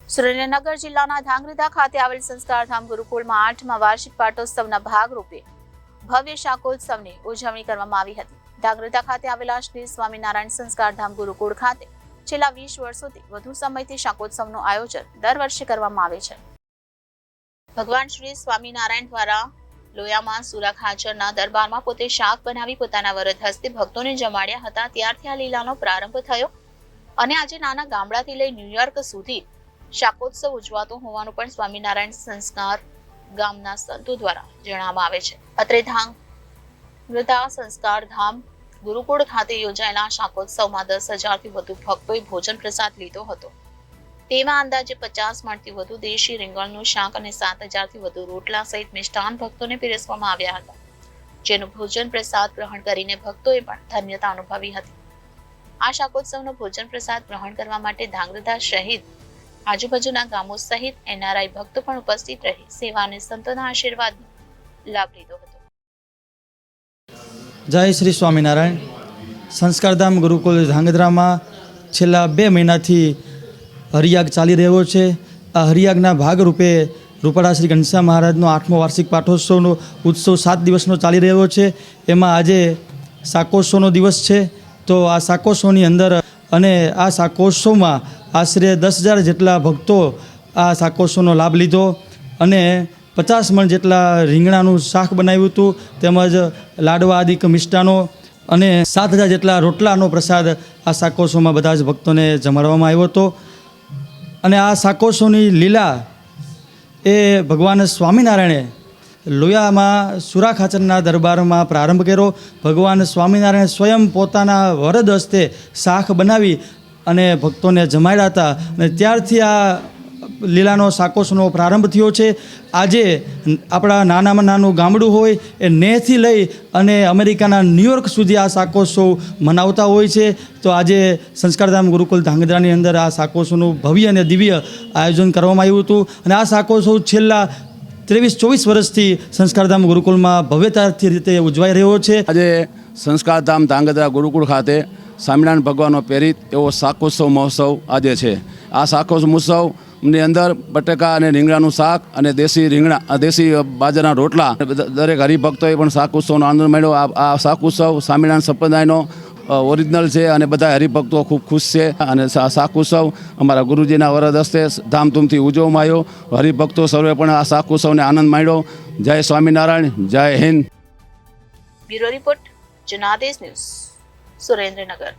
સુરેન્દ્રનગર જિલ્લાના ધાંગધ્રા ખાતે આવેલ સંસ્કારધામ ગુરુકુળમાં 8મા વાર્ષિક પાટોત્સવના ભાગરૂપે ભવ્ય શાકોત્સવની ઉજવણી કરવામાં આવી હતી। ધાંગધ્રા ખાતે આવેલા શ્રી સ્વામિનારાયણ સંસ્કારધામ ગુરુકુળ ખાતે છેલ્લા 20 વર્ષોથી વધુ સમયથી શાકોત્સવનું આયોજન દર વર્ષે કરવામાં આવે છે। ભગવાન શ્રી સ્વામિનારાયણ દ્વારા લોયામાં સુરખ હાજરના દરબારમાં પોતે શાક બનાવી પોતાના વરદ હસ્તે ભક્તોને જમાડ્યા હતા। ત્યારથી આ લીલાનો પ્રારંભ થયો અને આજે નાના ગામડાથી લઈ ન્યુયોર્ક સુધી શાકોત્સવ ઉજવાતો હોવાનું પણ સ્વામિનારાયણ સંસ્કાર ગામના સંતો દ્વારા જણાવવામાં આવે છે। અત્રે ધાંગધ્રા સંસ્કારધામ ગુરુકુળ ખાતે યોજાયેલા શાકોત્સવમાં 10,000થી વધુ ભક્તોએ ભોજન પ્રસાદ લીધો હતો। તેમાં અંદાજે 50 મણથી વધુ દેશી રીંગણનું શાક અને 7,000થી વધુ રોટલા સહિત મિષ્ટાન ભક્તોને પીરસવામાં આવ્યા હતા, જેનું ભોજન પ્રસાદ ગ્રહણ કરીને ભક્તોએ પણ ધન્યતા અનુભવી હતી। આ શાકોત્સવનો ભોજન પ્રસાદ ગ્રહણ કરવા માટે ધાંગધ્રા સહિત આજુબાજુના ગામો સહિત એનઆરઆઈ ભક્તો પણ ઉપસ્થિત રહી સેવા અને સંતોના આશીર્વાદનો લાભ લીધો હતો। જય શ્રી સ્વામિનારાયણ। સંસ્કારધામ ગુરુકુળ ધાંગધ્રામાં છેલ્લા 2 મહિનાથી હરિયાગ ચાલી રહ્યો છે। આ હરિયાગના ભાગરૂપે રૂપાળા શ્રી ઘનશ્યામ મહારાજનો 8મો વાર્ષિક પાઠોત્સવનો ઉત્સવ 7 દિવસનો ચાલી રહ્યો છે। એમાં આજે શાકોત્સવનો દિવસ છે। તો આ શાકોત્સવની અંદર અને આ શાકોત્સવમાં આશરે 10,000 જેટલા ભક્તો આ શાકોત્સવનો લાભ લીધો અને 50 મણ જેટલા રીંગણાનું શાક બનાવ્યું હતું, તેમજ લાડવા આદિક મિષ્ટાનો અને 7,000 જેટલા રોટલાનો પ્રસાદ આ શાકોત્સવમાં બધા જ ભક્તોને જમાડવામાં આવ્યો હતો। અને આ શાકોત્સવની લીલા એ ભગવાન સ્વામિનારાયણે લોયામાં સુરખ હાજરના દરબારમાં પ્રારંભ કર્યો। ભગવાન સ્વામિનારાયણ સ્વયં પોતાના વરદ હસ્તે શાક બનાવી અને ભક્તોને જમાડ્યા હતા અને ત્યારથી આ લીલાનો શાકોત્સવનો પ્રારંભ થયો છે। આજે આપણા નાનામાં નાનું ગામડું હોય એ નેહથી લઈ અને અમેરિકાના ન્યુયોર્ક સુધી આ શાકોત્સવ મનાવતા હોય છે। તો આજે સંસ્કારધામ ગુરુકુળ ધાંગધ્રાની અંદર આ શાકોત્સવનું ભવ્ય અને દિવ્ય આયોજન કરવામાં આવ્યું હતું અને આ શાકોત્સવ છેલ્લા 23-24 વર્ષથી સંસ્કારધામ ગુરુકુળમાં ભવ્યતાથી રીતે ઉજવાઈ રહ્યો છે। આજે સંસ્કારધામ ધાંગધ્રા ગુરુકુળ ખાતે સ્વામિનારાયણ ભગવાનનો પ્રેરિત એવો શાકોત્સવ મહોત્સવ આજે છે। આ શાકોત્સવ મહોત્સવની અંદર બટેકા અને રીંગણાનું શાક અને દેશી બાજરાના રોટલા દરેક હરિભક્તોએ પણ શાકોત્સવનો આનંદ માણ્યો। આ શાકોત્સવ સ્વામિનારાયણ સંપ્રદાયનો ઓરિજિનલ છે અને બધા હરિભક્તો ખૂબ ખુશ છે અને શાકોત્સવ અમારા ગુરુજીના વરદ હસ્તે ધામધૂમથી ઉજવવામાં આવ્યો। હરિભક્તો સર્વે પણ આ શાકોત્સવને આનંદ માણ્યો। જય સ્વામિનારાયણ, જય Hind. Bureau report Janadesh news, Surendranagar.